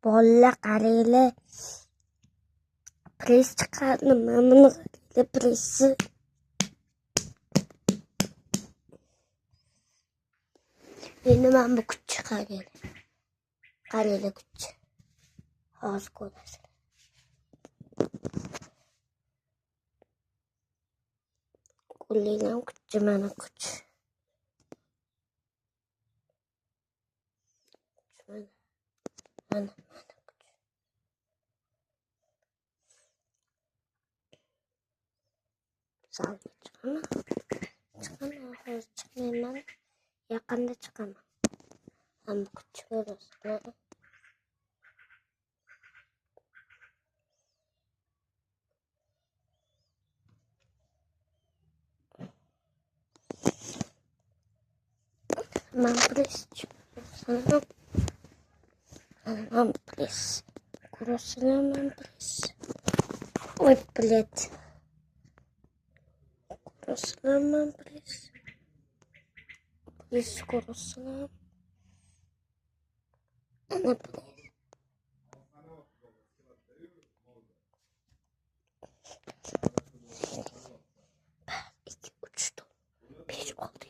bolla qarele press çıkardım mamını qarele pressi benim ben bu küçük qarele küçük ağız kolası kullilam küçük mana küçük mana sağ çıkamam yakında çıkamam ama küçük orası Mam press mam press kurosuna mam press ой блядь kurosuna mam press kurosuna ana press iki uçtu bir oldu.